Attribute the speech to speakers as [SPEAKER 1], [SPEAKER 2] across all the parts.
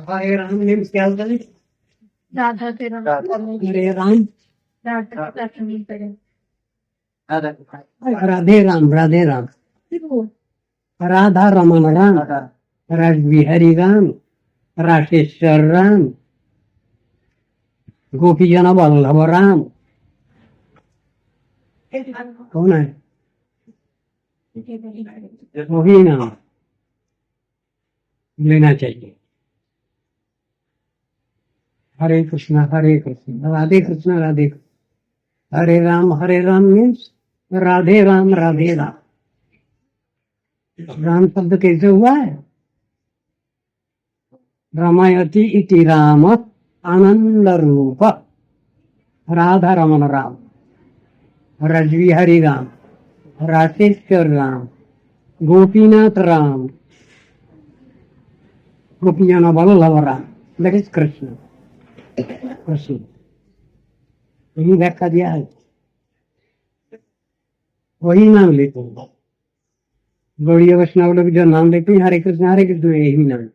[SPEAKER 1] हरे Ram means क्या होता है?
[SPEAKER 2] राधा से राम
[SPEAKER 1] हरे राम,
[SPEAKER 2] राधा राधा करें
[SPEAKER 1] राधे राम, राधे राम, राधा रमन राम, रासबिहारी राम, राशेश्वर राम, गोपी जन वल्लभ राम। कौन है? वही नाम लेना चाहिए। हरे कृष्णा राधे कृष्णा राधे कृष्णा। हरे राम मीन्स राधे राम, राधे राम। राम शब्द कैसे हुआ है? रमयति इति राम आनंद रूप, राधा रमन राम, रजविहरि राम, राशेश्वर राम, गोपीनाथ राम, गोपीजन वल्लभ राम। That is Krishna. कृष्ण यही व्याख्या दिया है, वही नाम लेते हैं। गौड़ीय वैष्णव लोग जो नाम लेते हैं हरे कृष्ण यही नाम।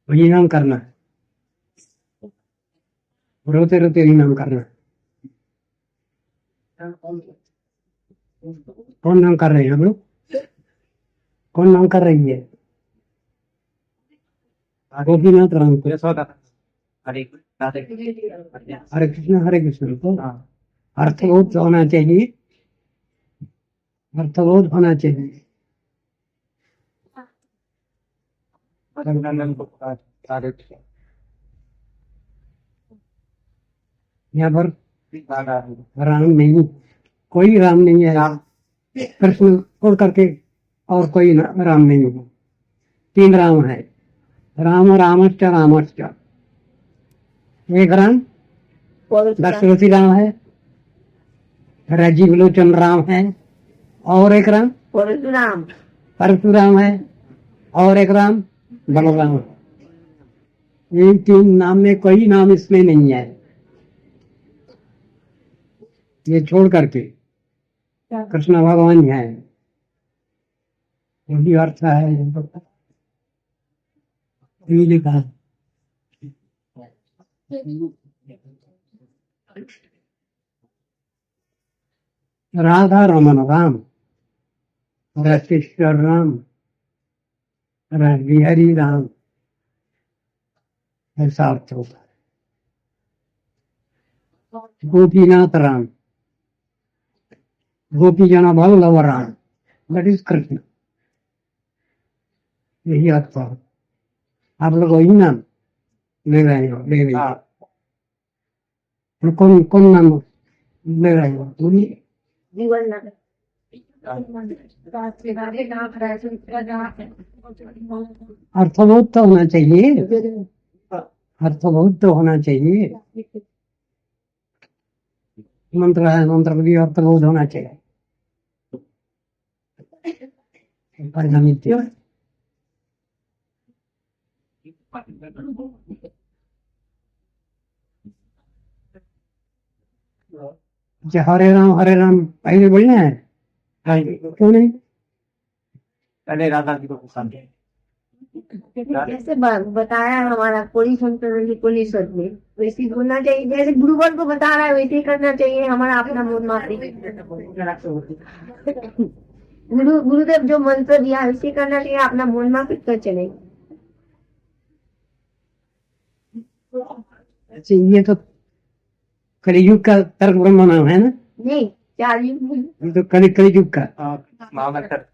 [SPEAKER 1] वही नाम करना है, रोते रोते यही नाम करना है। कौन नाम कर रहे हैं हम लोग? कौन नाम कर रही है? गोपीनाथ राम को। हरे कृष्ण तो अर्थबोध होना चाहिए, अर्थबोध होना चाहिए। यहाँ पर राम नहीं, कोई राम नहीं है। राम कृष्ण छोड़ करके और कोई राम नहीं है। तीन राम है, राम रामश्च रामश्च। एक राम दशरथी राम है, राजीव लोचन राम है, और एक राम परशुराम है, और एक राम बलराम है। इन तीन नाम में कोई नाम इसमें नहीं है। ये छोड़ करके कृष्ण भगवान है, यही अर्थ है। यही लिखा है। राधा रमन राम, राशेश्वर राम, रासबिहारी राम, ऐसा अर्थ होता है। गोपीनाथ राम, गोपी जन वल्लभ राम, दैट इज कृष्ण। यही अर्थ है। आप लोग वही नाम ले रहे हो, ले रही हो। कौन कौन नाम ले रहे हो? बोलिए। अर्थबोध तो होना चाहिए, अर्थबोध तो होना चाहिए। मंत्र है, मंत्र भी अर्थबोध होना चाहिए। परिणामित हरे राम पहले बोलना है, क्यों नहीं? पहले राधा जी को पसंद है।
[SPEAKER 2] जैसे बताया हमारा कोई संत कोई सदमे वैसे बोलना चाहिए। जैसे गुरुवर को बता रहा है वैसे ही करना चाहिए। हमारा अपना मन माफी गुरुदेव जो मंत्र दिया वैसे ही करना चाहिए। अपना मन माफी कर चले।
[SPEAKER 1] अच्छा, ये तो कलियुग का तर्क ब्रह्म नाम है ना?
[SPEAKER 2] नहीं, चार युग में
[SPEAKER 1] ये तो कलियुग का महामंत्र।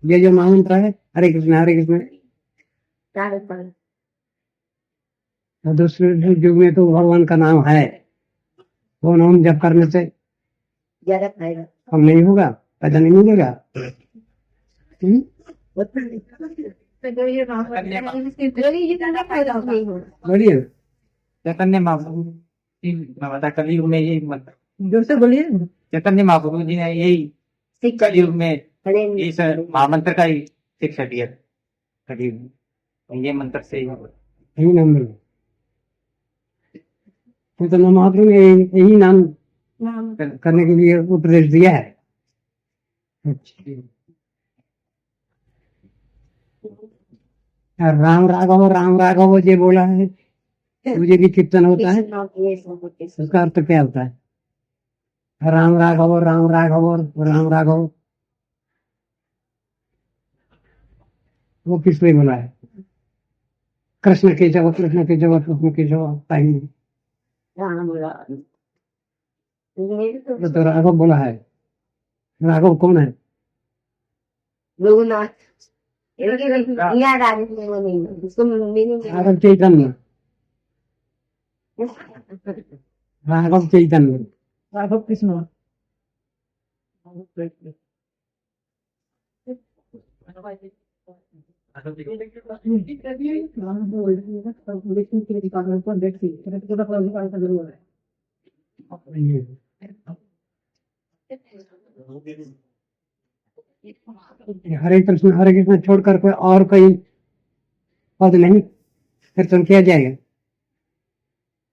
[SPEAKER 1] ये जो महामंत्र है हरे कृष्ण तो दूसरे युग में तो भगवान का नाम है। वो नाम जप करने से
[SPEAKER 2] ज्यादा खाएगा,
[SPEAKER 1] कम नहीं होगा, पैदा नहीं मिलेगा। बढ़िया। चैतन्य महाप्रभु कलयुग में यही जो से बोलिए। चैतन्य महाप्रभु जी ने यही कलयुग में इस महामंत्र का ही शिक्षा दिया कलयुग में। ये मंत्र से यही नाम मिला। चैतन्य महाप्रभु ने यही नाम करने के लिए उपदेश दिया है। अच्छा। राम राघव ये बोला है, मुझे भी कीर्तन होता है, उसका अर्थ क्या होता है? राम राघव राम राघव राम राघव, वो किस लिए बोला है? कृष्ण केशव कृष्ण केशव कृष्ण केशव टाइम तो राघव बोला है। राघव कौन है?
[SPEAKER 2] रघुनाथ याद आ गई वो नहीं उसको meaning नहीं
[SPEAKER 1] राघव चैतन्य, राघव चैतन्य, राघव कृष्ण, हरे कृष्ण छोड़कर कोई और कोई पद नहीं कीर्तन किया जाएगा।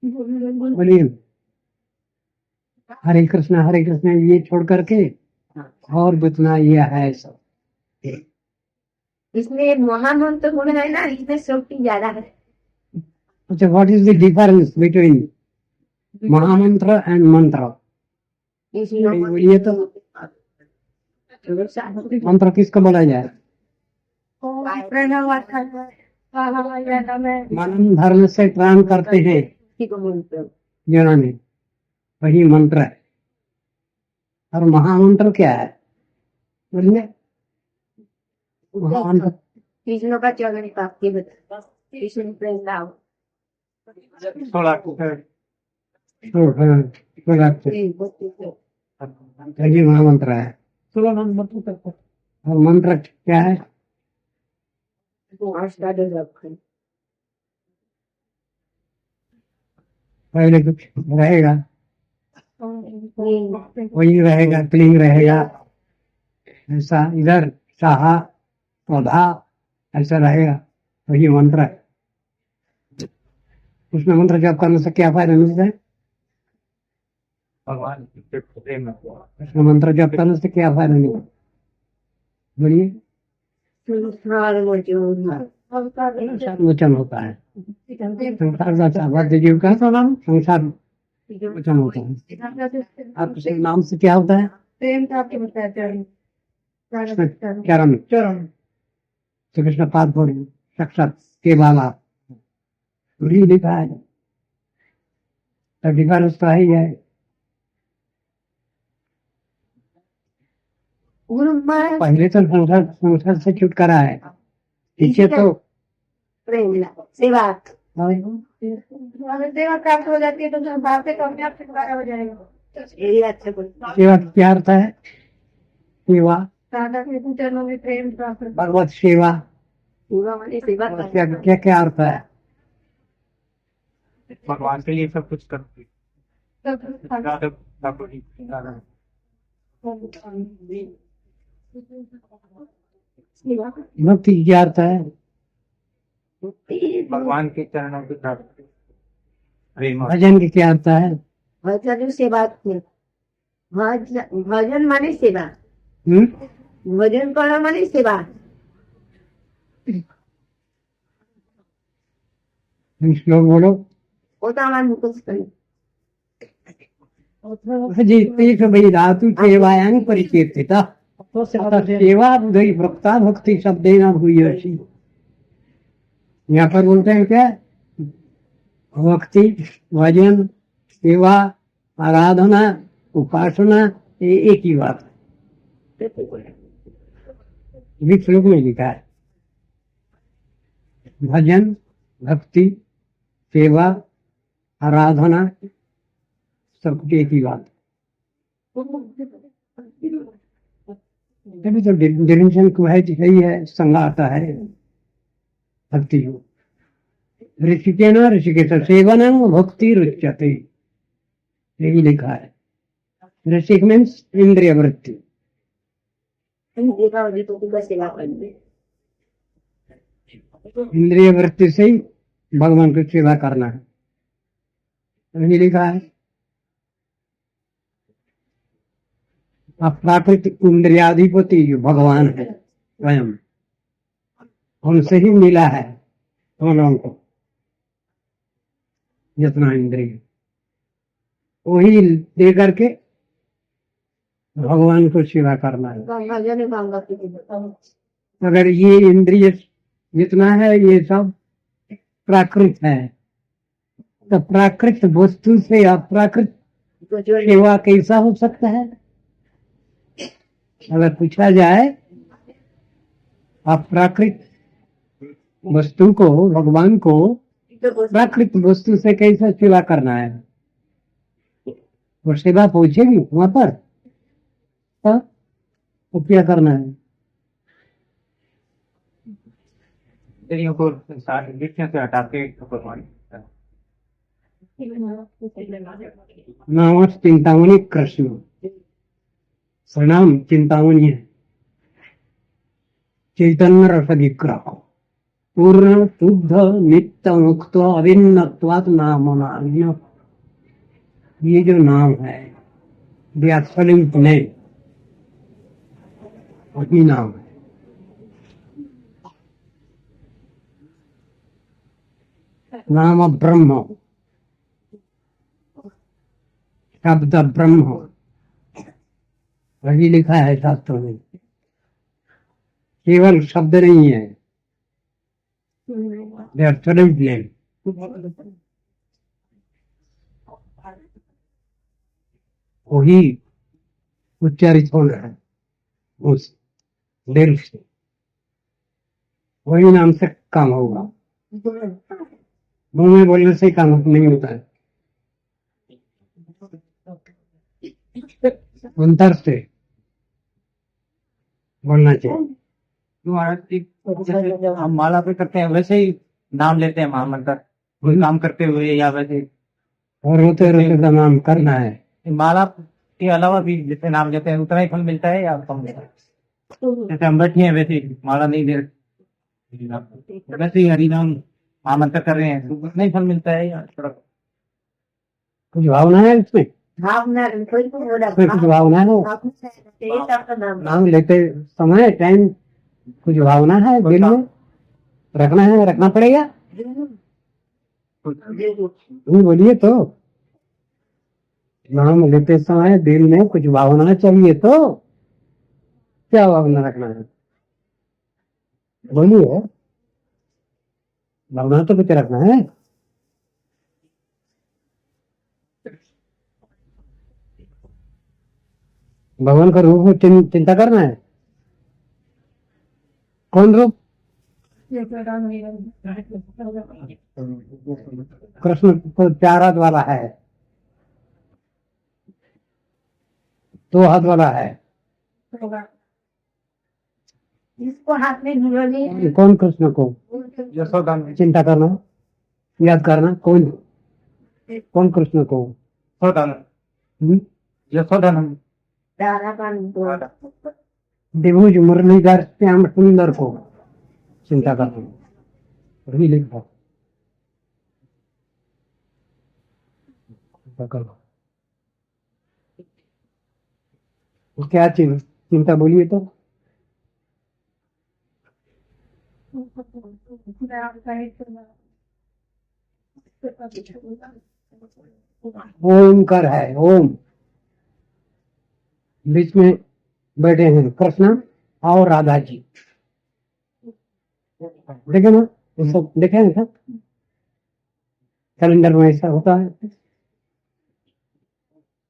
[SPEAKER 1] बोलिए हरे कृष्ण ये छोड़ करके और जितना ये है सब।
[SPEAKER 2] इसमें महामंत्र होना है ना, इसमें शक्ति ज्यादा है।
[SPEAKER 1] अच्छा, what is the difference between महामंत्र एंड मंत्र? बोलिए तो, मंत्र किसको बोला जाए? मनन धर्म से प्राण करते हैं जिन्होंने, वही मंत्र है। और महामंत्र क्या है? बोलिए महामंत्र
[SPEAKER 2] कृष्ण का चरण प्राप्ति बता, कृष्ण प्रेम
[SPEAKER 1] यही महामंत्र है। और मंत्र क्या है? पहले कुछ रहेगा, वही रहेगा, क्लीन रहेगा, ऐसा इधर साहा पौधा ऐसा रहेगा, वही मंत्र है। उसमें मंत्र जप करने से क्या फायदा मिलता है? भगवान उसमें मंत्र जप करने से क्या फायदा मिलता है? बोलिए। संसार मोचन होता है, संसार का बद्ध जीव का संसार मोचन होता है। आपके नाम से क्या होता है? चरण श्री कृष्ण पाद पौड़ी साक्षात के बाला वही लिखा है, अधिकार उसका ही है। पहले तो संसार से छुटकारा है, पीछे तो
[SPEAKER 2] प्रेम सेवा सेवा प्राप्त हो जाती है तो संसार से तो अपने आप छुटकारा हो जाएगा। यही अच्छा
[SPEAKER 1] सेवा क्या अर्थ है? सेवा
[SPEAKER 2] राधा के चरणों में प्रेम प्राप्त,
[SPEAKER 1] भगवत सेवा,
[SPEAKER 2] सेवा वाली सेवा
[SPEAKER 1] क्या क्या अर्थ है?
[SPEAKER 3] भगवान के लिए सब कुछ करते।
[SPEAKER 1] भक्ति क्या अर्थ है?
[SPEAKER 3] भगवान के चरणों की प्राप्ति।
[SPEAKER 1] भजन की क्या अर्थ है?
[SPEAKER 2] भजन सेवा, भजन माने सेवा, भजन करो माने सेवा।
[SPEAKER 1] श्लोक बोलो।
[SPEAKER 2] वो तो हमारे मुकुट करें
[SPEAKER 1] धातु सेवायां परिकीर्तिता सेवा बुधई भक्ता भक्ति शब्देन भूयसी। यहाँ पर बोलते हैं क्या? भक्ति, भजन, सेवा, आराधना, उपासना, ये एक ही बात है। भी श्लोक में लिखा है भजन, भक्ति, सेवा, आराधना सब एक ही बात। तभी तो डिफिनेशन को है यही है, संग आता है भक्ति हो। ऋषिकेन ऋषिकेश सेवनम भक्ति रुच्यते, यही लिखा है। ऋषिक मीन्स इंद्रिय वृत्ति। इंद्रिय वृत्ति से ही भगवान की सेवा करना है, यही लिखा है। प्राकृतिक इंद्रियाधिपति जो भगवान है स्वयं, उनसे ही मिला है हम लोगों को जितना इंद्रिय, वही दे करके भगवान को सेवा करना है।
[SPEAKER 2] गंगा जल गंगा की
[SPEAKER 1] अगर ये इंद्रिय जितना है ये सब प्राकृत है, तो प्राकृत वस्तु से अप्राकृत
[SPEAKER 2] तो जो
[SPEAKER 1] सेवा कैसा हो सकता है? अगर पूछा जाए अप्राकृत वस्तु को, भगवान को प्राकृत वस्तु से कैसे सेवा करना है, वो सेवा पहुंचेगी वहां पर? तो क्या करना है?
[SPEAKER 3] इंद्रियों को विषयों से हटा के भगवान
[SPEAKER 1] नाम चिंतामणि कृष्ण, प्रणाम चिंतामणि है चैतन्य रस विग्रह, पूर्ण शुद्ध नित्य मुक्त अभिन्नत्वात् नाम नान्य। ये जो नाम है व्यासलिंग ने वही नाम है। नाम ब्रह्म, शब्द ब्रह्म, वही लिखा है शास्त्रों में, केवल शब्द नहीं है, वही उच्चारित होना है उस दिल से, वही नाम से काम होगा। मुंह में बोलने से काम नहीं होता है, अंतर से बोलना चाहिए।
[SPEAKER 3] जैसे हम माला पे करते हैं वैसे ही नाम लेते हैं महामंत्र, कोई काम करते हुए या वैसे
[SPEAKER 1] और रोते रोते का नाम करना है।
[SPEAKER 3] माला के अलावा भी जैसे नाम लेते हैं उतना ही फल मिलता है या कम मिलता है? जैसे हम बैठे हैं वैसे ही माला नहीं दे रहे, वैसे ही हरिनाम महामंत्र कर रहे हैं तो उतना ही फल मिलता है या थोड़ा?
[SPEAKER 1] कुछ भावना है इसमें?
[SPEAKER 2] भावना कोई को बोला
[SPEAKER 1] कुछ भावना है? नाम लेते समय टाइम कुछ भावना है दिल में? रखना है, रखना पड़ेगा। तुम बोलिए तो, नाम लेते समय दिल में कुछ भावना चाहिए तो क्या भावना रखना है? बोलिए, भावना तो कुछ रखना है। भगवान का रूप में चिंता करना है। कौन रूप? कृष्ण तो 4 हाथ वाला है, 2 हाथ वाला है।
[SPEAKER 2] इसको हाथ में मुरली
[SPEAKER 1] कौन कृष्ण को
[SPEAKER 3] यशोदा में,
[SPEAKER 1] चिंता करना, याद करना? कौन कौन कृष्ण को?
[SPEAKER 3] यशोदा में, यशोदा में,
[SPEAKER 2] दारा पान दो
[SPEAKER 1] दिभुज मुरलीधर श्याम सुंदर को चिंता करना, वही लिखा। क्या चिंता बोलिए तो? ओमकार है, ओम। बीच में बैठे हैं कृष्ण और राधा जी, देखे ना? ये सब देखे ना? कैलेंडर में ऐसा होता है।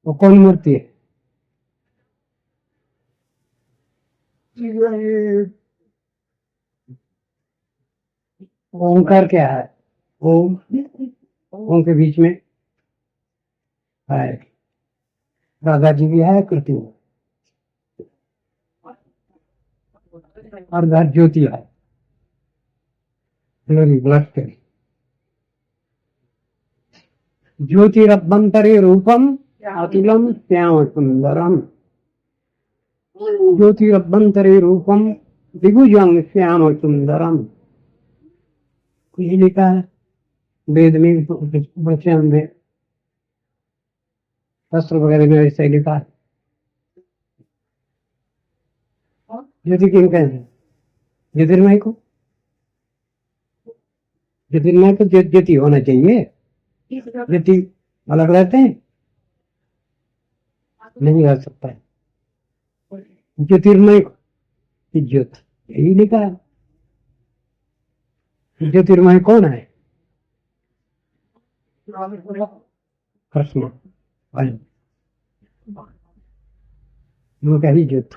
[SPEAKER 1] वो कौन मूर्ति है? ओमकार क्या है? ओम, ओम के बीच में है राधा जी भी है, कृष्ण और घर ज्योति है, ज्योतिरभ्यंतरे रूपम अतुलम श्याम सुंदरम, ज्योतिरभ्यंतरे रूपम दिग्विजयं श्याम सुंदरम। ये लिखा है वेद में, वचन में, शास्त्र वगैरह में ऐसा लिखा है। ज्योति किन कहते हैं? ज्योतिर्मय को, ज्योतिर्मय को ज्योति होना चाहिए। ज्योति अलग रहते हैं, नहीं रह सकता है। ज्योतिर्मय ज्योति, यही लिखा है। ज्योतिर्मय कौन है? कृष्ण। वो कही ज्योति,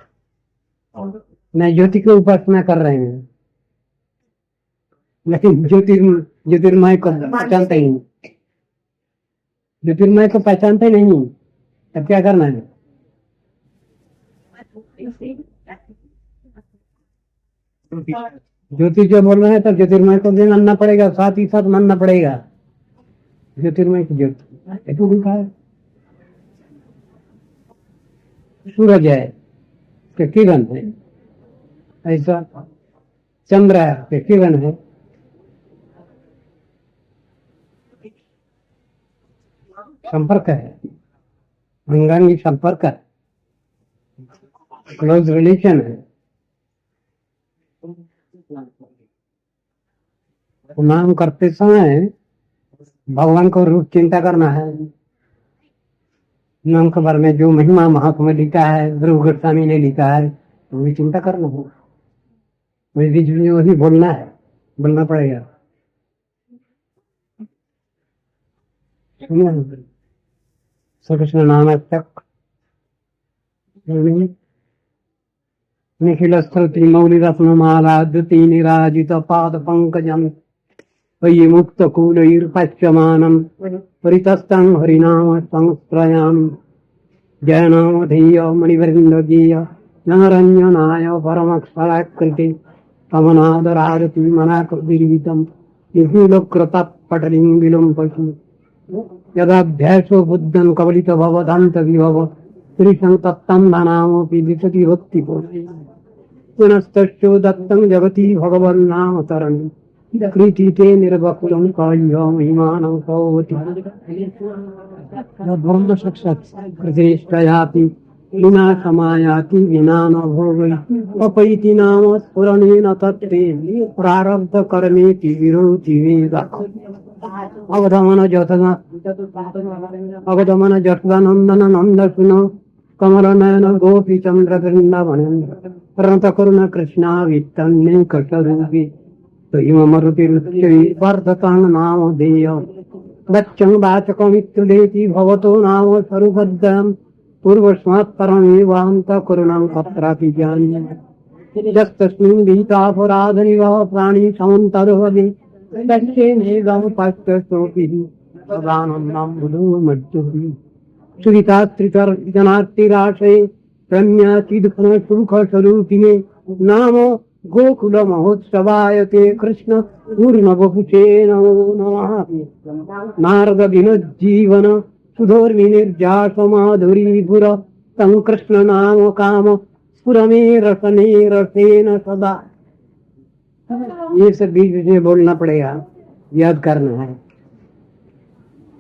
[SPEAKER 1] मैं ज्योति की उपासना कर रहे हैं, लेकिन ज्योतिर्मय को पहचानते ही नहीं। ज्योतिर्मय को पहचानते नहीं, तब क्या करना है? ज्योति जो बोल रहे हैं तो ज्योतिर्मय को भी मानना पड़ेगा, साथ ही साथ मानना पड़ेगा। ज्योतिर्मय की ज्योति तो लिखा है। सूरज है के किरण है, ऐसा चंद्र है के किरण है। संपर्क है, अंगांगी संपर्क है, क्लोज रिलेशन है। नाम करते समय भगवान को रूप चिंता करना है। नाम के बारे में जो महिमा महात्मा लिखा है, ध्रुव गोस्वामी ने लिखा है, वो भी चिंता करना है। वही बोलना है, बोलना पड़ेगा। श्रीकृष्ण नाम तक निखिल स्तुति मौलि रत्नमाला द्युति निराजित पाद पंकजम वै मुक्त कूलैर्पच्यमानं परितस्तं हरिनाम संस्त्रयामि। जय नामधेय मणिवृन्दगीय नारञ्जनाय परमक्षराकृते कमनादरारति मनाकविरहितं निखिलकृतपटलिं विलम्बति यदाभ्यासो बुद्धं कबलित भवदान्त विभव श्रीसंतप्तं धनामपि विशति भक्तिपूर्णे पुनस्तस्यो दत्तं जगति भगवन्नाम तरणि कृतीते निर्वकुलं काय्य महिमानं भवति ब्रह्म साक्षात् कृतेष्टयाति विना समायाति विना न भोगै अपैति नाम स्फुरणेन तत्ते प्रारब्ध कर्मेति विरोधि वेदा अवधमन जसदानंदन नंद सुनो कमल नयन गोपी चंद्र वृंदावनेन्द्र प्रणत करुण कृष्णा वित्तन्ने कटरूपी तो इम मरुतिरुच्चै वर्धतां नाम देय दक्षं वाचकमित्युदेति भवतो नाम स्वरूपद्वयम् पूर्वस्मात् परमेवान्त करुणां तत्रापि जानीमः यस्तस्मिन् गीतापराधनिवः प्राणी समन्तर्हति दक्षेणेदं पश्यसोऽपि सदानन्दं बुधो मज्जुः सुवितात्रितर्जनार्तिराशे रम्याचिदघन सुखस्वरूपिणे नाम गोकुल महोत्सवाय ते कृष्ण पूर्णवपुषे नमो नमः। नारद विनोज्जीवन सुधोर्विनिर्जासमाधुरीपुर तं कृष्ण नाम काम स्फुरमे रसने रसेन सदा। ये सब बीच में बोलना पड़ेगा, याद करना है।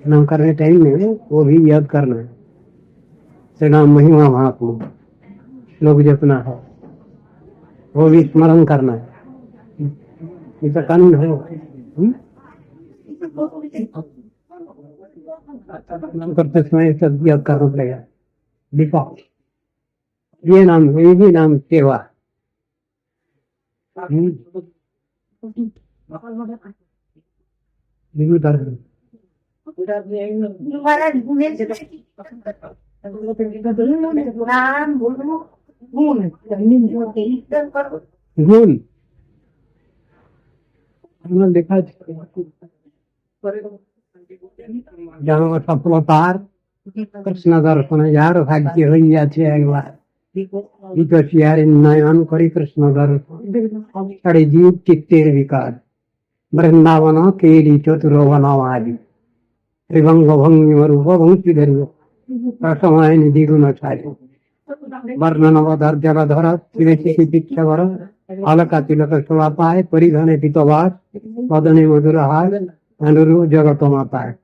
[SPEAKER 1] नाम करने टाइम में वो भी याद करना है। श्री नाम महिमा महात्मा श्लोक जपना है, वो भी स्मरण करना है। इसका कानून है। नाम करते समय सब याद करना पड़ेगा। दीपक ये नाम, ये भी नाम सेवा। गुण हमने देखा जहाँ सफलतार कृष्ण दर्शन यार भाग्य हो जाते एक बार विकसियार नयन करी कृष्ण दर्शन छड़े जीव चित्तेर विकार वृंदावन केली चतुरोवनवादि त्रिभंग भंगी रूप भंगी धर्य समय निधि गुण छाये वर्णनवधर जलधर चिकित्सकर अलका तिलक शोभा पाए परिधने पितवास पदने मधुरहार अनुरूप जगत माता है।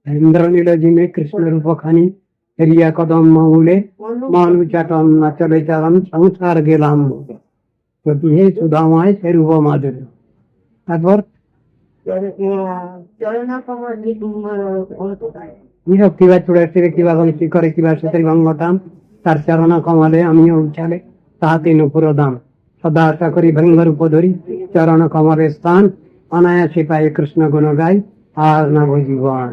[SPEAKER 1] इंद्रनील जी में कृष्ण रूप खानी হেরিয়া কদম মৌলে মন উচাটন না চলে চরণ সংসার গেলাম প্রতি হে সুধাময় সে রূপ মাধুরী। তারপর
[SPEAKER 2] চলনা কমল
[SPEAKER 1] নীরব কিবা চূড়াতে কিবা গন্তি করে কিবা সেতরি ভঙ্গতাম তার চরণ কমলে আমিও উচালে তাহাতে নুপুর দাম সদা আশা করি ভঙ্গর উপধরি চরণ কমলে স্থান অনায়াসে পায়ে কৃষ্ণ গুণ গাই আর না ভজিবান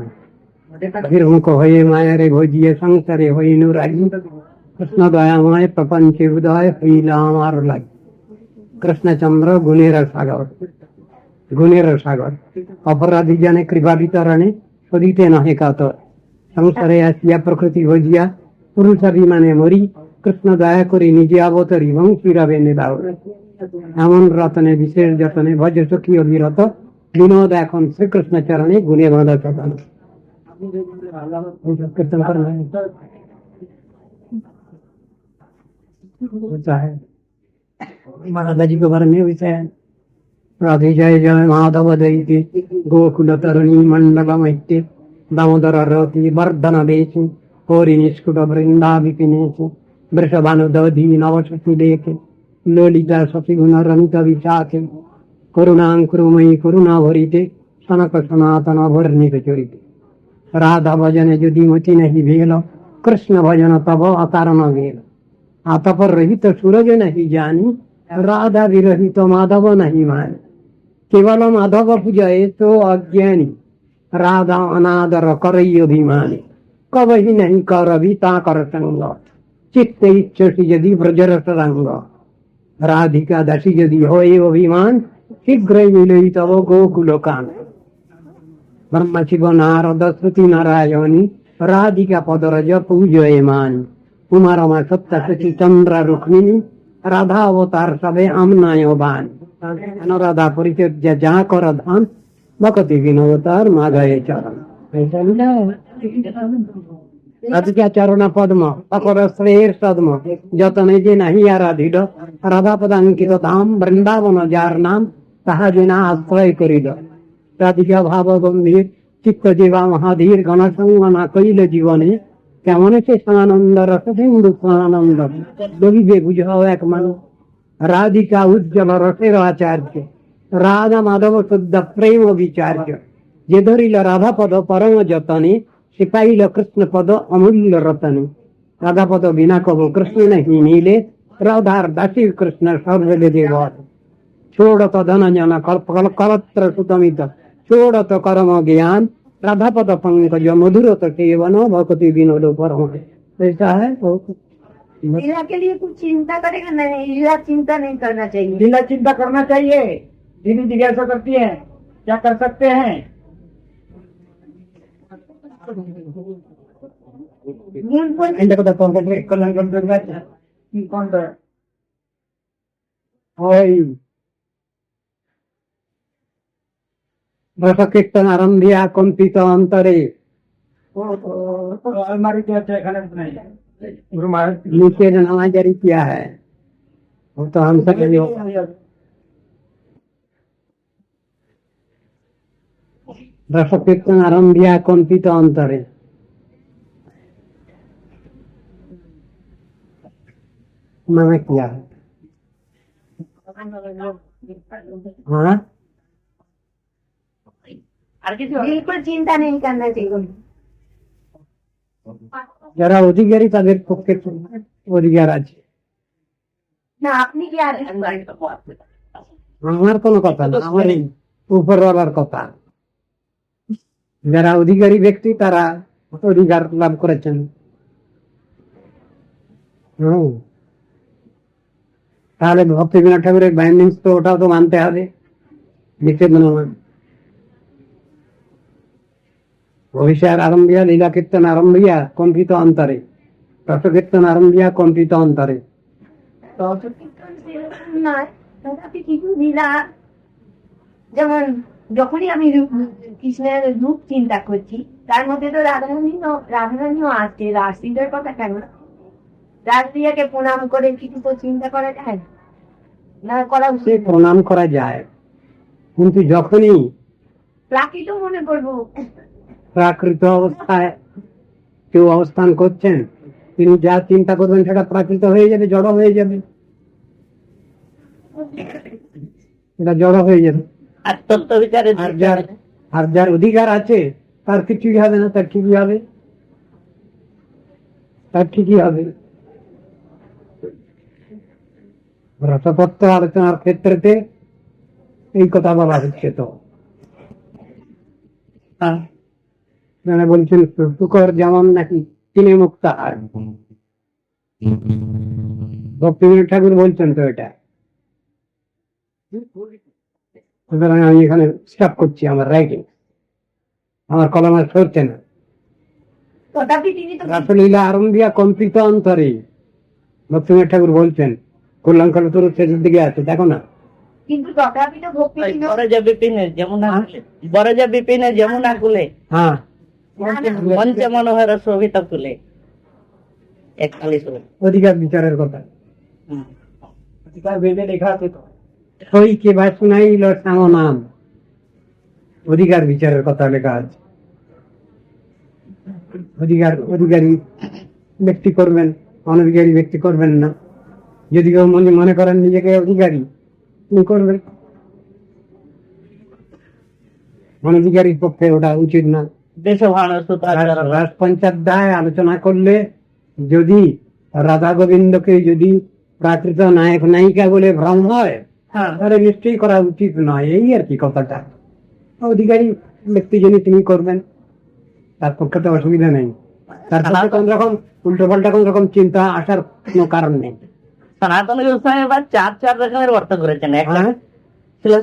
[SPEAKER 1] বহির্মুখ হয়ে মায়ারে ভজিয়ে সংসারে হইনু রাগি কৃষ্ণ দয়াময় প্রপঞ্চে উদয় হইল আমার লাগি। কৃষ্ণচন্দ্র গুণের সাগর অপরাধী জনে কৃপা বিতরণে সদিতে নহে কাতর সংসারে আসিয়া প্রকৃতি ভজিয়া পুরুষাভিমানে মরি কৃষ্ণ দয়া করি নিজে অবতরি বংশীরবে নিদাও এমন রতনে বিশেষ যতনে ভজ সখী অবিরত বিনোদ এখন শ্রীকৃষ্ণ চরণে গুণে বাঁধা চতন। কীর্তন করবেন होता है महाराजा जी के बारे में विषय है। राधे जय जय माधव दैत्य गोकुल तरुणी मंडल मैत्य दामोदर रति वर्धन देशु होरी निष्कुट वृंदा विपिनेशु वृषभानुदधि नवशति देखे ललिता शशि गुण रमित विशाखे करुणांकुरुमयी करुणा भरिते सनक सनातन वर्णित चरिते राधा भजन यदि मति नहीं भेल कृष्ण भजन तब अतारण गेल आतपर रहित सूरज नहीं जानी राधा विरहित माधव नहीं माने केवल माधव पूजाए तो अज्ञानी राधा अनादर करई अभिमानी कब ही नहीं कर अभी ता कर संग चित्त इच्छसी यदि ब्रजरस रंग राधिका दशी यदि हो अभिमान शीघ्र मिले तब गोकुल कान ब्रह्म शिव नारद श्रुति नारायणी राधिका पदरज पूजय मानी उमारमा सप्ता शशि चंद्र रुक्मिणी राधा अवतार सबे आमनाय बान अनुराधा परिचर्या जहाँ कर धान भक्ति विनोतार मागये चरण राधिका चरण पद्म पकर श्रेय सद्म जतने जे नहीं आराधित राधा पदांकित धाम वृंदावन जार नाम ताहा बिना आश्रय करिल राधिका भाव गंभीर चित्त जीवा महाधीर गण संगना कैल जीवने কেমন সে আনন্দ রস সিন্ধু আনন্দ দবিবে বুঝাও এক মানুষ রাধিকা উজ্জ্বল রসের আচার্য রাধা মাধব শুদ্ধ প্রেম বিচার্য যে ধরিল রাধা পদ পরম যতনে সে পাইল কৃষ্ণ পদ অমূল্য রতনে রাধা পদ বিনা কব কৃষ্ণ নাহি নীলে রাধার দাসী কৃষ্ণ সর্বলে দেব ছোড়ত ধনজন কলত্র সুতমিত ছোড়ত করম জ্ঞান राधा पद पंकज मधुर सेवन भक्ति विनोद परम ऐसा है।
[SPEAKER 2] लीला के लिए कुछ चिंता करेगा नहीं, लीला चिंता नहीं करना चाहिए।
[SPEAKER 3] लीला चिंता करना चाहिए। दीदी जिज्ञासा करती है क्या कर सकते हैं।
[SPEAKER 1] रस कीर्तन आरंभिया कंपित अंतरे नीचे नामा जारी किया है वो तो हम सब रस कीर्तन आरंभिया कंपित अंतरे मैंने किया है। हाँ
[SPEAKER 2] बिल्कुल चिंता नहीं करना चाहिए।
[SPEAKER 1] যারা অধিকারী তাদের পক্ষে অধিকার আছে
[SPEAKER 2] না আপনি কি আর
[SPEAKER 1] আমার কোনো কথা না আমার এই উপরওয়ালার কথা যারা অধিকারী ব্যক্তি তারা অধিকার লাভ করেছেন। তাহলে ভক্তি বিনোদ ঠাকুরের বাইন্ডিংস তো ওটাও তো মানতে হবে নিষেধ নয়। অভিষেক আরম্ভিয়া লীলা কীর্তন আরম্ভিয়া কম্পিত অন্তরে রস কীর্তন আরম্ভিয়া কম্পিত অন্তরে
[SPEAKER 2] কিছু লীলা যেমন যখনই আমি কৃষ্ণের রূপ চিন্তা করছি তার মধ্যে তো রাধারানীও আছে। রাসলীলার কথা কেন রাসলীলাকে প্রণাম করে কিছু তো চিন্তা করা যায় না করা উচিত।
[SPEAKER 1] প্রণাম করা যায় কিন্তু যখনই
[SPEAKER 2] প্রাকৃত মনে করবো
[SPEAKER 1] প্রাকৃত অবস্থায় কেউ অবস্থান করছেন, তিনি যা চিন্তা করবেন সেটা প্রাকৃত হয়ে যাবে, জড় হয়ে যাবে, এটা জড় হয়ে যাবে।
[SPEAKER 4] আর তত্ত্ব বিচারে
[SPEAKER 1] আর যার অধিকার আছে তার কিছুই হবে না, তার ঠিকই হবে, তার ঠিকই হবে। রসতত্ত্ব আলোচনার ক্ষেত্রে এই কথা বলা হচ্ছে। তো বলছেন শুকর যেমন নাকি চিনে মুক্তা হয়, ভক্তিবিনোদ ঠাকুর বলছেন তো এটা। সুতরাং আমি এখানে স্টপ করছি আমার রাইটিং, আমার কলম আর সরছে না।
[SPEAKER 2] তথাপি তিনি তো
[SPEAKER 1] রাসলীলা আরম্ভিয়া কম্পিত অন্তরে, ভক্তিবিনোদ ঠাকুর বলছেন, কল্যাণ তোর শেষের দিকে আছে, দেখো না।
[SPEAKER 2] কিন্তু তথাপি তো ভক্তি ছিল।
[SPEAKER 4] বরজা বিপিনের যমুনা কুলে, বরজা বিপিনের যমুনা কুলে,
[SPEAKER 1] হ্যাঁ,
[SPEAKER 4] মঞ্চে মনোহর শোভিত কুলে, 41
[SPEAKER 1] অধিকার বিচারের কথা অধিকার বেদে লেখা আছে তো। সই কে ভাই শুনাইল সাম নাম, অধিকার বিচারের কথা লেখা আছে। অধিকারী ব্যক্তি করবেন, অনধিকারী ব্যক্তি করবেন না। যদি কেউ মনে করেন নিজেকে অধিকারী, তিনি করবেন, অনধিকারীর পক্ষে ওটা উচিত না। রাজপঞ্চাধ্যায় আলোচনা করলে যদি রাধা গোবিন্দকে যদি প্রাকৃত নায়ক নায়িকা বলে ভ্রম হয়, তাহলে নিশ্চয়ই করা উচিত নয়, এই আর কি কথাটা। অধিকারী ব্যক্তি যিনি তিনি করবেন, তার পক্ষে তো অসুবিধা নেই, তার পক্ষে কোন রকম উল্টো পাল্টা কোন রকম চিন্তা আসার কোনো কারণ নেই।
[SPEAKER 4] সনাতন গোস্বামী পাদ 4 রকমের অর্থ করেছেন।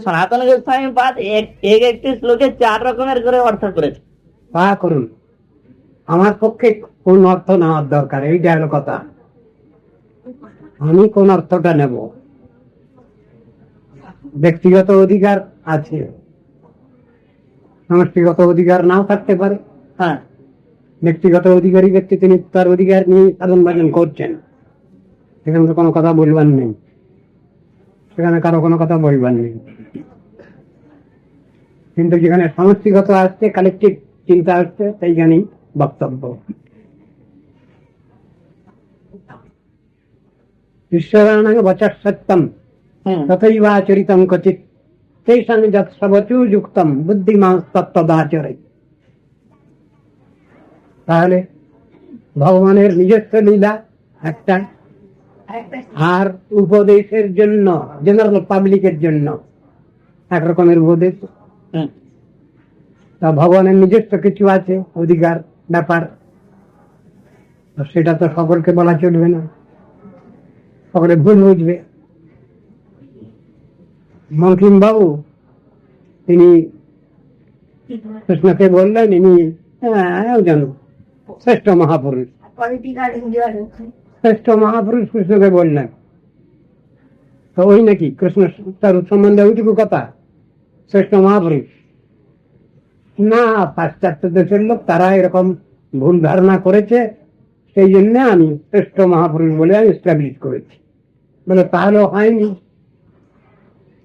[SPEAKER 4] সনাতন গোস্বামী পাদ একটি শ্লোকে 4 রকমের করে অর্থ করেছে।
[SPEAKER 1] তা করুন, আমার পক্ষে কোন অর্থ নেওয়ার দরকার, এইটা হলো কথা। আমি কোন অর্থটা নেব? ব্যক্তিগত অধিকার আছে, সমষ্টিগত অধিকার নাও থাকতে পারে।
[SPEAKER 4] হ্যাঁ,
[SPEAKER 1] ব্যক্তিগত অধিকারী ব্যক্তি, তিনি তার অধিকার নিয়ে সাধন ভাজন করছেন, সেখানে তো কোনো কথা বলবার নেই, সেখানে কারো কোনো কথা বলবার নেই। কিন্তু যেখানে সমষ্টিগত আসছে, কালেকটিভ চিন্তা আসছে, সেইখানেই বক্তব্য। ঈশ্বরাণাং বচঃ সত্যম তথৈবাচরিতং ক্বচিৎ তেষাং যৎ সবচু যুক্তম বুদ্ধিমান তত্ত্বদাচরে। তাহলে ভগবানের নিজস্ব লীলা একটা, আর উপদেশের জন্য, জেনারেল পাবলিকের জন্য একরকমের উপদেশ। তা ভগবানের নিজস্ব কিছু আছে, অধিকার ব্যাপার, সেটা তো সকলকে বলা চলবে না, সকলে ভুল বুঝবে। বঙ্কিম বাবু তিনি কৃষ্ণকে বললেন, ইনি একজন শ্রেষ্ঠ মহাপুরুষ, শ্রেষ্ঠ মহাপুরুষ কৃষ্ণকে বললেন। তো ওই নাকি কৃষ্ণ তার সম্বন্ধে ওইটুকু কথা, শ্রেষ্ঠ মহাপুরুষ না? পাশ্চাত্য দেশের লোক তারা এরকম ভুল ধারণা করেছে, সেই জন্য আমি শ্রেষ্ঠ মহাপুরুষ বলে আমি এস্টাবলিশ করেছি। বলে তাহলে হয়নি।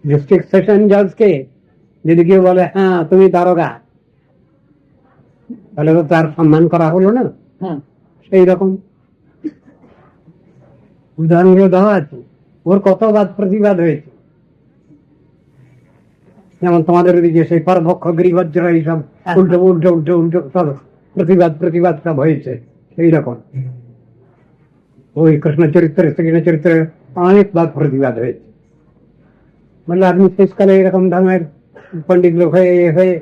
[SPEAKER 1] ডিস্ট্রিক্ট সেশন জজকে যদি কেউ বলে হ্যাঁ তুমি দারোগা, তাহলে তো তার সম্মান করা হলো না। সেই রকম উদাহরণগুলো দেওয়া আছে, ওর কত বাদ প্রতিবাদ হয়েছে। যেমন তোমাদের ওদিকে সেই পরভক্ষ গিরিবজ্র এইসব উল্টো উল্টো উল্টো উল্টো সব প্রতিবাদ সব হয়েছে, সেই রকম ওই কৃষ্ণ চরিত্রে, শ্রীকৃষ্ণ চরিত্রে অনেক বাদ প্রতিবাদ হয়েছে। বললে আপনি শেষকালে এরকম ধর্মের পণ্ডিত লোক হয়ে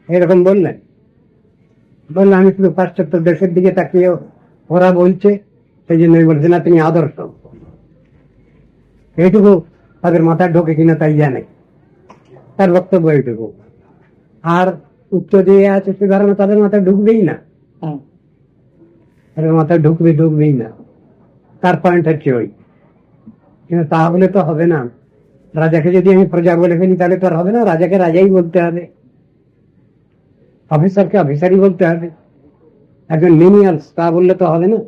[SPEAKER 1] এরকম বললেন। বললে আমি শুধু পাশ্চাত্য দেশের দিকে তাকিয়ে ওরা বলছে, সেই জন্য বলছে না তিনি আদর্শ। এইটুকু তাদের মাথায় ঢোকে কিনা তাই জানে, তার বক্তব্য এইটুকু। আর উচ্চ দিয়ে আছে সে ধারণা তাদের মাথায় ঢুকবেই না, তাদের মাথায় ঢুকবেই না। তার পয়েন্ট হচ্ছে ওই। কিন্তু তাহলে তো হবে না। রাজাকে যদি আমি প্রজা বলে ফেলি তাহলে তো আর হবে না, রাজাকে রাজাই বলতে হবে, অফিসারকে অফিসারই বলতে হবে। একজন মিনিয়ালস তা বললে তো হবে না,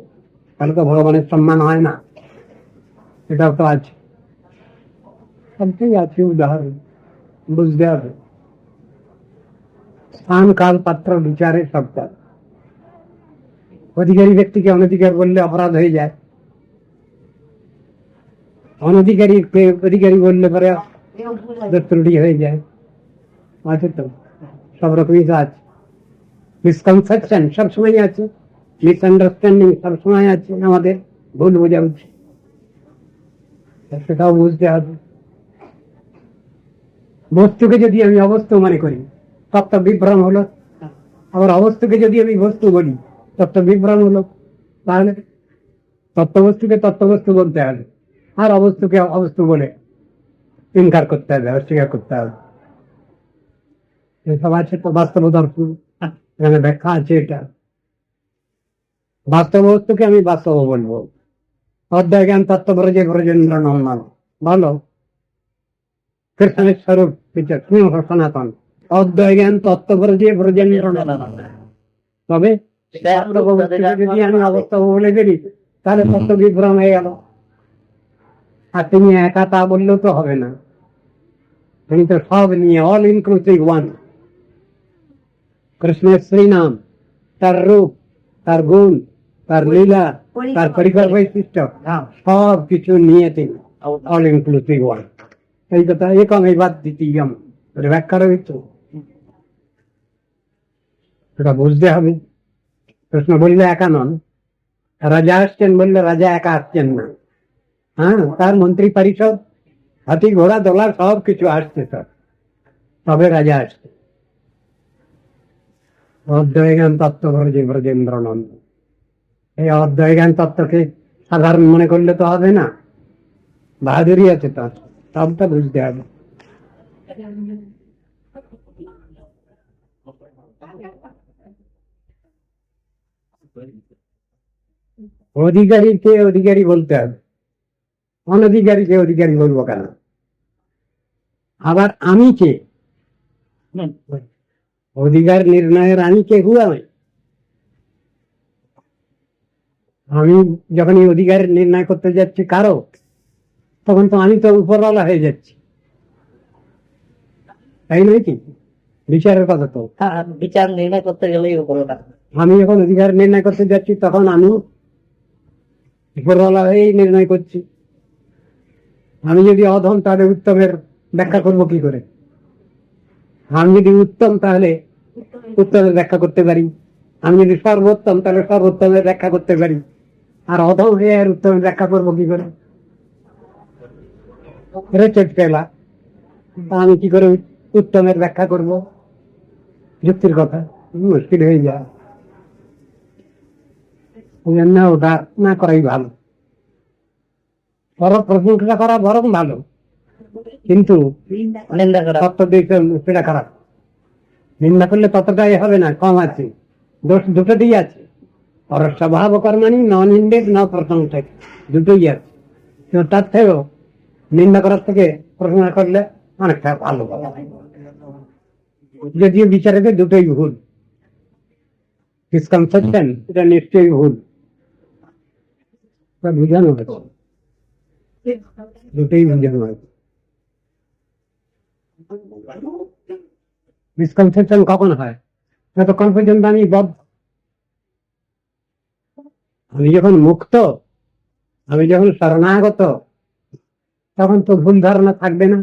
[SPEAKER 1] তাহলে তো ভগবানের সম্মান হয় না। এটাও তো আছে, সবটাই আছে উদাহরণ, বুঝতে হবে। স্থান কাল পাত্র বিচারে সবটা। অধিকারী ব্যক্তিকে অনধিকার বললে অপরাধ হয়ে যায়, অনধিকারী অধিকারী বললে পরে ত্রুটি হয়ে যায়। আছে তো, সব রকমই তো আছে। মিসকনসেপশন সবসময় আছে, মিসআন্ডারস্ট্যান্ডিং সবসময় আছে, আমাদের ভুল বোঝাবুঝি, সেটাও বুঝতে হবে। বস্তুকে যদি আমি অবস্তু মনে করি তত্ত্ব বিভ্রম হলো, আবার অবস্তুকে যদি আমি বস্তু বলি তত্ত্ব বিভ্রম হলো। তাহলে তত্ত্ববস্তুকে তত্ত্ববস্তু বলতে হবে, আর অবস্তুকে অবস্তু বলে ইনকার করতে হবে, অস্বীকার করতে হবে। এসব আছে তো বাস্তব দর্শন, এখানে ব্যাখ্যা আছে। এটা বাস্তব বস্তুকে আমি বাস্তব বলবো। অধ্যায় জ্ঞান তত্ত্ব ব্রজে ব্রজেন্দ্র নন্দন, ভালো কৃষ্ণের স্বরূপ সনাতন। অধ্যায় জ্ঞান তত্ত্ব ব্রজে ব্রজেন্দ্র নন্দন। তবে যদি আমি অবস্থা বলে ফেলি তাহলে তত্ত্ব বিভ্রম হয়ে গেল, আর তুমি একা তা বললেও তো হবে না, তুমি তো সব নিয়ে অল ইনক্লুসিভ ওয়ান। কৃষ্ণের শ্রীনাম, তার রূপ, তার গুণ, তার লীলা, তার পরিকর বৈশিষ্ট্য সব কিছু নিয়ে তিনি অল ইনক্লুসিভ ওয়ান। এই কথা একম এই বাদ দ্বিতীয়ম ব্যাখ্যা রয়েছে, সেটা বুঝতে হবে। কৃষ্ণ বললে একা নন, রাজা আসছেন বললে রাজা একা আসছেন না। হ্যাঁ, তার মন্ত্রী পরিষদ, হাতি ঘোড়া দোলা সব কিছু আসছে স্যার, তবে রাজা আসছে। অধ্যায় জ্ঞান তত্ত্ব ব্রজে ব্রজেন্দ্র নন্দ, এই অধ্যায় জ্ঞান তত্ত্বকে সাধারণ মনে করলে তো হবে না, বাহাদুরি আছে তার, সবটা বুঝতে হবে। অধিকারীকে অধিকারী বলতে হবে, অনধিকারীকে অধিকারী বলবো কেন? আবার আমি কে? অধিকার নির্ণয়ের আমি কে? আমি যখন এই অধিকার নির্ণয় করতে যাচ্ছি কারো, তখন তো আমি তো উপরওয়ালা হয়ে যাচ্ছি, তাই নয় কি? বিচারের কথা তো,
[SPEAKER 4] বিচার নির্ণয় করতে গেলেই উপরওয়ালা।
[SPEAKER 1] আমি যখন অধিকার নির্ণয় করতে যাচ্ছি তখন আমি উপরওয়ালা হয়েই নির্ণয় করছি। আমি যদি অধম তাহলে উত্তমের ব্যাখ্যা করব কি করে? আমি যদি উত্তম তাহলে উত্তমের ব্যাখ্যা করতে পারি, আমি যদি সর্বোত্তম তাহলে সর্বোত্তমের ব্যাখ্যা করতে পারি, আর অধম হয়ে আর উত্তমের ব্যাখ্যা করবো কি করে? পেলা আমি কি করে উত্তমের ব্যাখ্যা করব? যুক্তির কথা মুশকিল হয়ে যায়, না ওটা না করাই ভালো। বরং প্রশংসা করা বরং ভালো, কিন্তু
[SPEAKER 4] নিন্দা করা
[SPEAKER 1] তত্ত্ব দেখে সেটা খারাপ। নিন্দা করলে ততটাই হবে না, কম আছে, দোষ দুটোতেই আছে। আর স্বভাব কর্মানি ন নিন্দেক ন প্রশংসক, দুটোই আছে। কিন্তু তার থেকেও নিন্দা করার থেকে প্রশংসা করলে অনেকটা ভালো। যদিও বিচারেতে দুটোই ভুল, মিসকনসেপশন এটা নিশ্চয়ই ভুল, বুঝানো হয়েছে, দুটোই বুঝানো হয়েছে। মিসকনসেপশন কখন হয়? যতক্ষণ পর্যন্ত আমি যখন মুক্ত, আমি যখন শরণাগত, তখন তো ভুল ধারণা থাকবে না,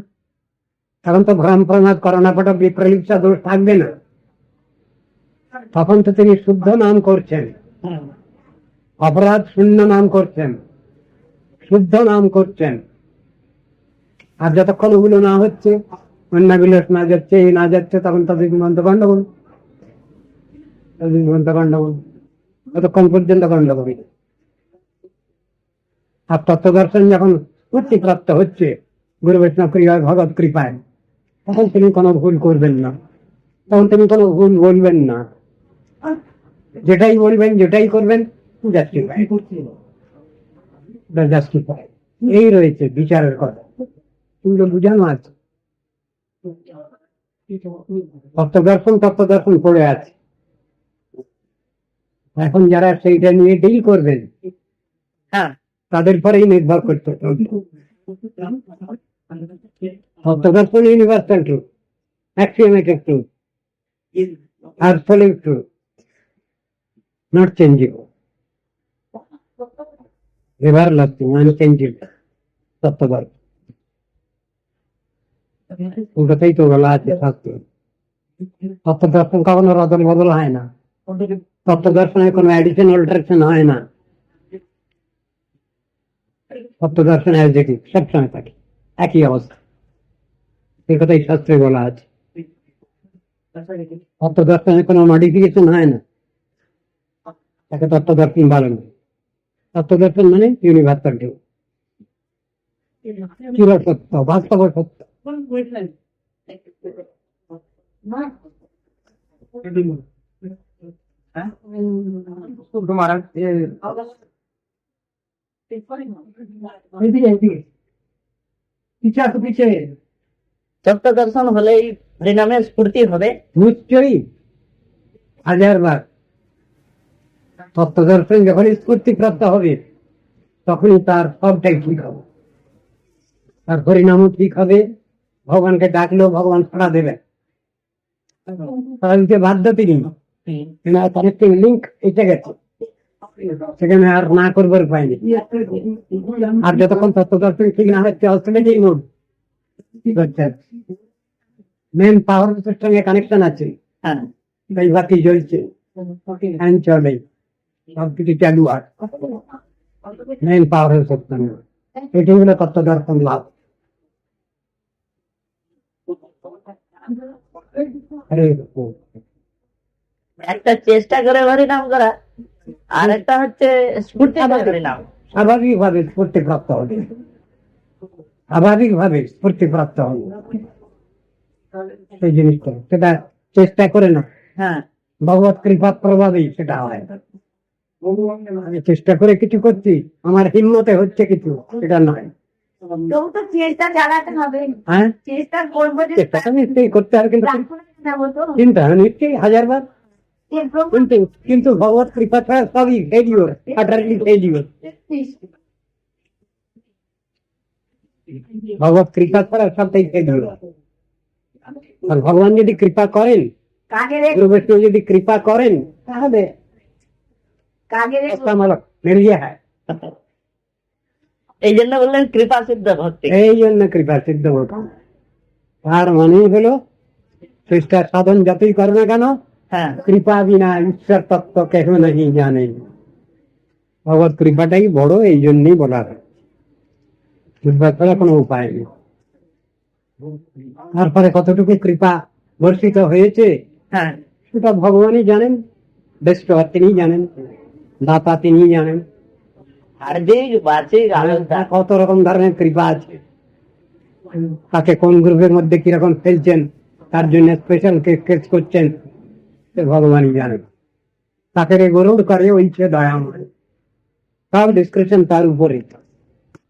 [SPEAKER 1] তখন তো ভ্রম প্রমাদ করোনাপট বিপ্রলিপ্সা দোষ থাকবে না। তখন তো তিনি শুদ্ধ নাম করছেন, অপরাধ শূন্য নাম করছেন, শুদ্ধ নাম করছেন। আর যতক্ষণ ওগুলো না হচ্ছে, অন্যাবিলাস না যাচ্ছে, এই না যাচ্ছে, তখন তাদের গন্ডগোল, গন্ডগোল, ততক্ষণ পর্যন্ত গন্ডগোল। আর তত্ত্ব দর্শন যখন উত্তিপ্রাপ্ত হচ্ছে গুরু বৈষ্ণব কৃপায়, ভগবত কৃপায়, তখন তিনি কোনো ভুল করবেন না, তখন তিনি কোনো ভুল বলবেন না, যেটাই বলবেন যেটাই করবেন জাস্টিফাই। এই রয়েছে বিচারের কথা, কিন্তু বুঝানো আছে। তত্ত্ব দর্শন পড়ে আছে, এখন যারা সেইটা নিয়ে ডিল করবেন,
[SPEAKER 4] হ্যাঁ,
[SPEAKER 1] তাদের পরেই নির্ভর করতে হবে। তত্ত্ব দর্শন universal truth, axiomatic truth, absolute truth, not changeable. riverless, unchanged, সত্যদর্শন। ওটাতেই তো বলা আছে শাস্ত্র। সত্যদর্শন কখনো রদল বদল হয় না, সত্যদর্শনে কোনো অ্যাডিশন অল্টারেশন হয় না, সত্যদর্শন অ্যাজ সবসময় থাকে একই অবস্থা, এই কথাই শাস্ত্রে বলা আছে। তত্ত্বদর্শনে কোনো মডিফিকেশন হয় না, তাকে তত্ত্বদর্শন বলে না। তত্ত্বদর্শন মানে ইউনিভার্সাল ট্রুথ, চির সত্য, বাস্তব সত্য।
[SPEAKER 3] तुम्हारा
[SPEAKER 1] পিছিয়ে
[SPEAKER 4] তত্ত্ব দর্শন হলেই পরিণামে স্ফূর্তি হবে।
[SPEAKER 1] নিশ্চয়ই 1000 বার। তত্ত্বদর্শন যখন স্ফূর্তিপ্রাপ্ত হবে তখনই তার সবটাই ঠিক হবে, তার পরিণামও ঠিক হবে। ভগবানকে ডাকলেও ভগবান সাড়া দেবে, তাহলে বাধ্য তিনি কানেক্টিং লিঙ্ক এসে গেছে, সেখানে আর না করবার উপায় নেই। আর যতক্ষণ তত্ত্বদর্শন ঠিক না হচ্ছে অস্ট্রেলিয়াই নোড মেন পাওয়ার সঙ্গে কানেকশন আছে,
[SPEAKER 4] হ্যাঁ,
[SPEAKER 1] তাই বাকি জ্বলছে, ফ্যান চলে, সবকিছু চালু আছে, মেন পাওয়ার সত্য। এটি হলো তত্ত্বদর্শন লাভ।
[SPEAKER 4] একটা চেষ্টা করে হরিনাম করা, আর একটা হচ্ছে স্ফূর্তি করে হরিনাম।
[SPEAKER 1] স্বাভাবিকভাবে স্ফূর্তিপ্রাপ্ত হবে, স্বাভাবিকভাবে স্ফূর্তিপ্রাপ্ত হবে সেই জিনিসটা, সেটা চেষ্টা করে না,
[SPEAKER 4] হ্যাঁ,
[SPEAKER 1] ভগবত কৃপা প্রভাবেই সেটা হয়। আমি চেষ্টা করে কিছু করছি, আমার হিম্মতে হচ্ছে কিছু, সেটা নয়।
[SPEAKER 2] তবু তো চেষ্টা চালাতে হবে,
[SPEAKER 1] হ্যাঁ,
[SPEAKER 2] চেষ্টা করবো যে
[SPEAKER 1] চেষ্টাটা নিশ্চয়ই করতে হবে, কিন্তু
[SPEAKER 2] যাবো তো
[SPEAKER 1] চিন্তা নিশ্চয়ই 1000 বার, কিন্তু কিন্তু ভগবত কৃপা ছাড়া সবই ফেলিওর, আটারলি ফেলিওর। ভগবত কৃপা ছাড়া সবটাই ফেলিওর। আর ভগবান যদি কৃপা করেন,
[SPEAKER 2] কাকে
[SPEAKER 1] গুরু বৈষ্ণব যদি কৃপা করেন, তাহলে
[SPEAKER 2] কাকে
[SPEAKER 1] আমালক মেরিয়ে হয়।
[SPEAKER 4] এই জন্য বললেন কৃপা সিদ্ধ ভক্তি।
[SPEAKER 1] এই জন্য কৃপা সিদ্ধ ভক্তি। তার মানেই হলো চেষ্টা সাধন যতই করো না কেন,
[SPEAKER 4] হ্যাঁ,
[SPEAKER 1] কৃপা বিনা ঈশ্বর তত্ত্ব কেহ নাহি জানে। ভগবত কৃপাটাই বড়, এই জন্যই বলা হয়, কৃপা ছাড়া কোনো উপায় নেই। তারপরে কতটুকু কৃপা বর্ষিত হয়েছে
[SPEAKER 4] হ্যাঁ,
[SPEAKER 1] সেটা ভগবানই জানেন, বেস্টর তিনি জানেন, দাতা তিনি জানেন।
[SPEAKER 4] হার্দিক বার্ষিক আলোচনা।
[SPEAKER 1] কত রকম ধরনের কৃপা আছে, তাকে কোন গ্রুপের মধ্যে কিরকম ফেলছেন, তার জন্য স্পেশাল কেস করছেন, সে ভগবানই জানেন। তাকে গরুড় করে ওই সে দয়াময়, সব ডিসক্রিপশন তার উপরে।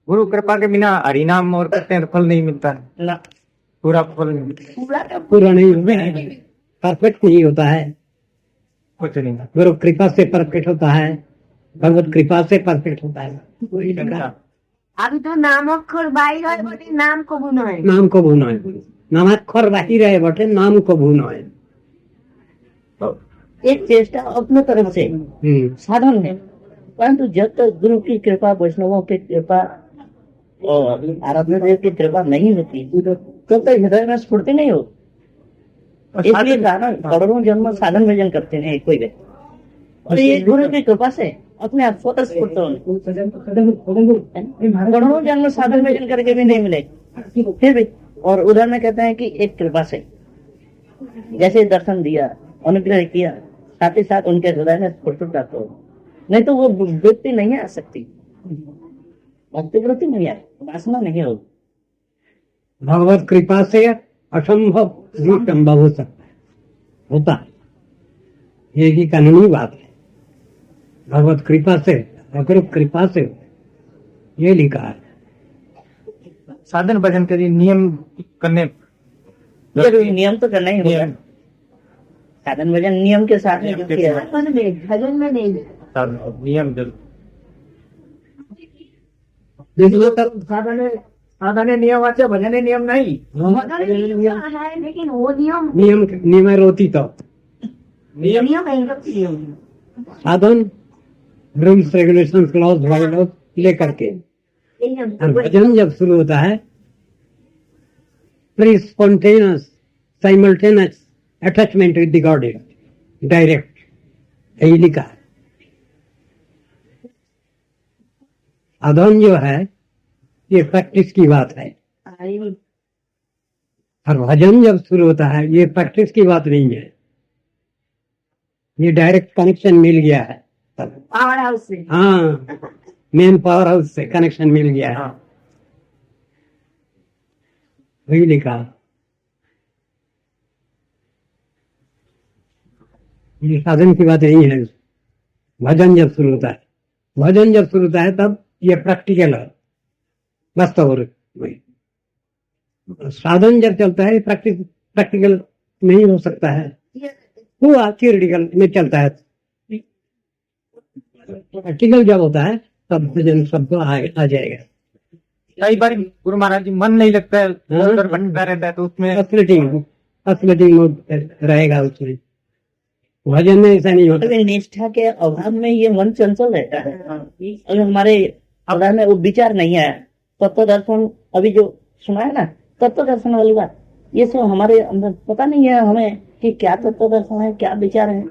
[SPEAKER 3] गुरु कृपा के बिना हरिनाम और करते हैं तो फल नहीं मिलता है,
[SPEAKER 4] না,
[SPEAKER 3] पूरा फल नहीं,
[SPEAKER 1] पूरा नहीं परफेक्ट नहीं होता है,
[SPEAKER 3] कुछ नहीं।
[SPEAKER 1] गुरु कृपा से परफेक्ट होता है, भगवत कृपा से परफेक्ट होता है।
[SPEAKER 2] আমি তো নাম অক্ষর বাইর হয় বলে নাম কবু নয়।
[SPEAKER 1] নাম কবু নয়, নামাক্ষর বাহিরে বটে, নাম কবু নয়।
[SPEAKER 4] तो एक चेष्टा अपने तरफ से साधन है, परंतु जब तक गुरु की कृपा, वैष्णवों की कृपा और आराध्य देव की कृपा नहीं होती, तब तक हृदय में स्फूर्ति नहीं हो। इसलिए करोड़ों जन्म साधन भजन करते हैं कोई व्यक्ति, और ये गुरु की कृपा से अपने आप स्वतः स्फूर्त होंगे। करोड़ों जन्म साधन भजन करके भी नहीं मिले फिर भी, और उधर में कहते हैं कि एक कृपा से जैसे दर्शन दिया, अनुग्रह किया, साथ ही साथ उनके हृदय में स्फूर्ति प्राप्त हो, नहीं तो वो वृत्ति नहीं आ सकती, भक्ति वृत्ति नहीं आए, वासना नहीं होगी।
[SPEAKER 1] भगवत कृपा से असंभव भी संभव हो सकता है, होता है, ये भी कानूनी बात है। भगवत कृपा से, भगवत कृपा से ये लिखा है।
[SPEAKER 3] साधन भजन के लिए नियम करने,
[SPEAKER 4] ये नियम तो करना ही होगा, साधन भजन नियम के साथ में जो किया है।
[SPEAKER 2] भजन में नहीं,
[SPEAKER 3] नियम जरूर। साधने नियम আছে, भजने नियम नहीं।
[SPEAKER 2] नियम है लेकिन वो नियम
[SPEAKER 1] नियम नियम रोती तो
[SPEAKER 2] नियम है।
[SPEAKER 1] साधन rules regulations laws bylaws लेकर के।
[SPEAKER 2] यही हम
[SPEAKER 1] और भजन जब शुरू होता है, pre spontaneous simultaneous attachment with the God, direct, यही लिखा है। साधन जो है ये प्रैक्टिस की बात है, और भजन जब शुरू होता है ये प्रैक्टिस की बात नहीं है, ये डायरेक्ट कनेक्शन मिल गया है।
[SPEAKER 2] पावर हाउस से।
[SPEAKER 1] हाँ, मेन पावर हाउस से कनेक्शन मिल गया है, वही लिखा। ये साधन की बात नहीं है। भजन जब शुरू होता है, भजन जब शुरू होता है तब ये प्रैक्टिकल है, वास्तव में। साधन जब चलता है प्रैक्टिकल नहीं हो सकता है, हुआ थियोरिटिकल में चलता है। प्रैक्टिकल जब होता है तब भजन सबको आ जाएगा।
[SPEAKER 3] कई बार गुरु महाराज जी मन नहीं लगता है, उधर भटकता रहता है, तो उसमें
[SPEAKER 1] असलेटिंग मोड रहेगा उसमें। भजन में ऐसा नहीं होता।
[SPEAKER 4] अगर निष्ठा के अभाव में ये मन चंचल रहता है, अगर हमारे अवधान में वो विचार नहीं है, तत्व दर्शन अभी जो सुना है ना, तत्व दर्शन वाली बात, ये सब हमारे अंदर पता नहीं है हमें कि क्या तत्व दर्शन है, क्या विचार है।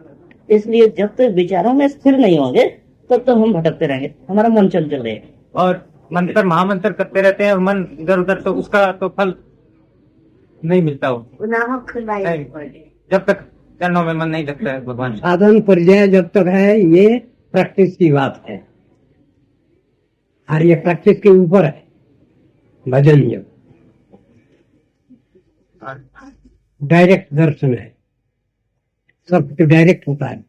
[SPEAKER 4] इसलिए जब तक विचारों में स्थिर नहीं होंगे तब तक हम भटकते रहेंगे, हमारा मन चंचल रहेगा।
[SPEAKER 3] और मंत्र महामंत्र करते रहते हैं और मन इधर उधर, तो उसका तो फल नहीं मिलता हो।
[SPEAKER 2] नामक खुलवाई।
[SPEAKER 3] जब तक चरणों में मन नहीं लगता है भगवान।
[SPEAKER 1] साधन परिचय जब तक है ये प्रैक्टिस की बात है, और ये प्रैक्टिस के ऊपर है भजन। जब डायरेक्ट दर्शन है, सब कुछ डायरेक्ट होता है।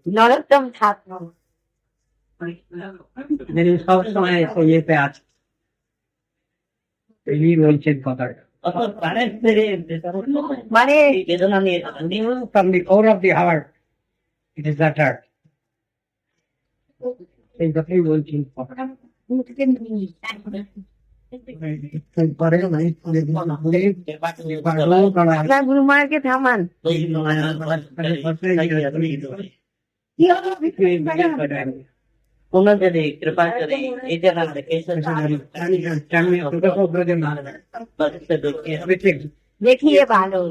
[SPEAKER 2] नरोत्तम ठाकुर।
[SPEAKER 1] मेरे सब समय ये पे आज पहली वंचित पकड़
[SPEAKER 2] माने
[SPEAKER 4] वेदना नहीं
[SPEAKER 1] from the core of the heart, it is uttered. Take the free wonching पकड़।
[SPEAKER 2] अपना गुरु महाराज के थामान।
[SPEAKER 4] पुनर्जरे कृपा करे
[SPEAKER 2] देखिए बालो।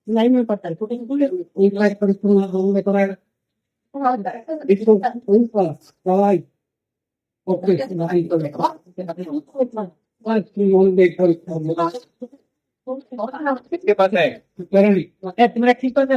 [SPEAKER 2] लाइन में पड़ता है एक लाइट पर में तो रहेगा इसको दवाई ओके नहीं तो
[SPEAKER 3] किसके पास है?
[SPEAKER 4] तुम्हारा ठीक कर दे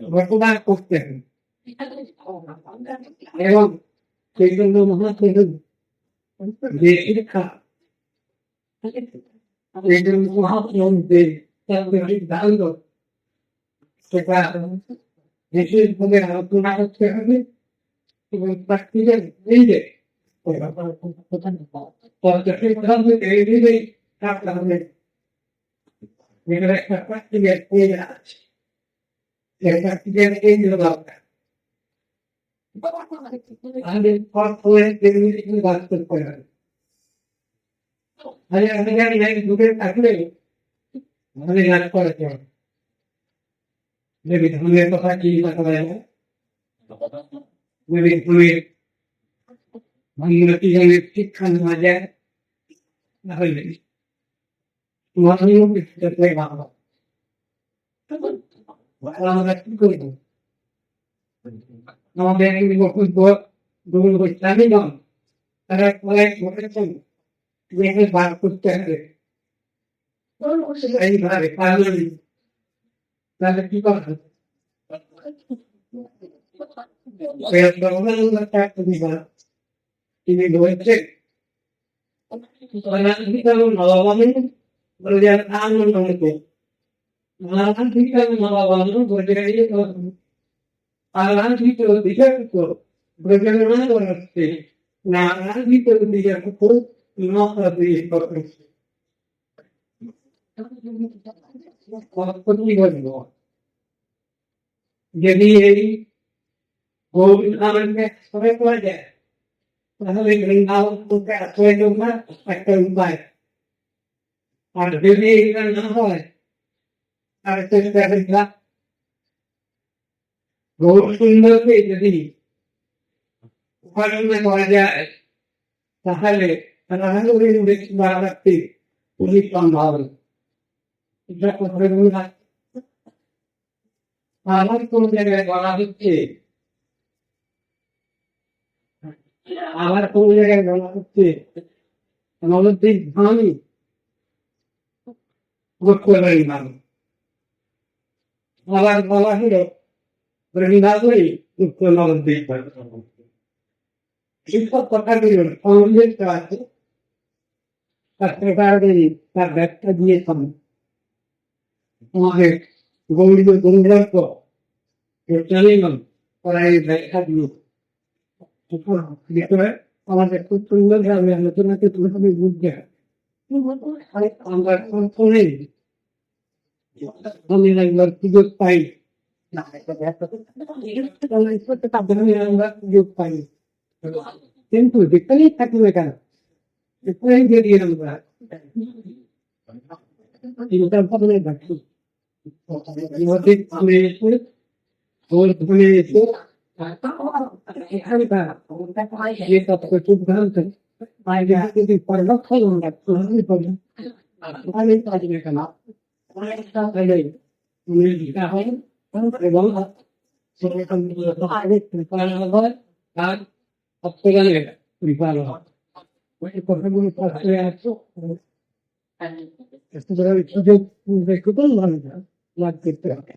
[SPEAKER 1] বর্তমান করতেন এবং সেই জন্য মনে করুন যে শিক্ষা এই জন্য মহাপ্রম যে সিদ্ধান্ত সেটা দেশের ভাবে আলোচনা করতে হবে এবং প্রাকৃতিক এই যে শিক্ষা নেওয়া যায় না হলে আমরা কি করব আমাদের ইসলামী নন তারা কয়েক বলেছেন যে বার করতে হবে এইভাবে পারলি তাহলে কি করবে তিনি বলছেন যদি এই গৌরী সবাই করা যায় তাহলে একটা উপায় আর যদি এটা না হয় আর গৌর সুন্দরকে যদি উপার্জনে করা যায় তাহলে বাড়াতে খুবই সম্ভব আমার কোন জায়গায় বলা হচ্ছে আমার কোন জায়গায় বলা হচ্ছে নবদ্বীপ ধামই গোত্রবাড়ি নাম আবার বলা হলো বৃন্দাবনী উত্তর নবদ্বীপ এইসব কথাগুলো সংযোগ আছে তার ব্যাখ্যা দিয়েছেন আমাদের গৌরী গঙ্গার পর এই ব্যাখ্যা দিয়ে আমাদের খুব সুন্দর ভাবে আলোচনাকে তুলে বুঝতে আমরা আমি একবার সুযোগ পাই সুযোগ পাই কিন্তু যেখানেই থাকবে কেন এখানেই বেরিয়ে আমরা আমি এসে ওর ধরে এসে এখানকার যে তত্ত্ব সিদ্ধান্ত যদি পরিলক্ষণ এবং আর কথাগুলো সুযোগ ভালো লাভ করতে হবে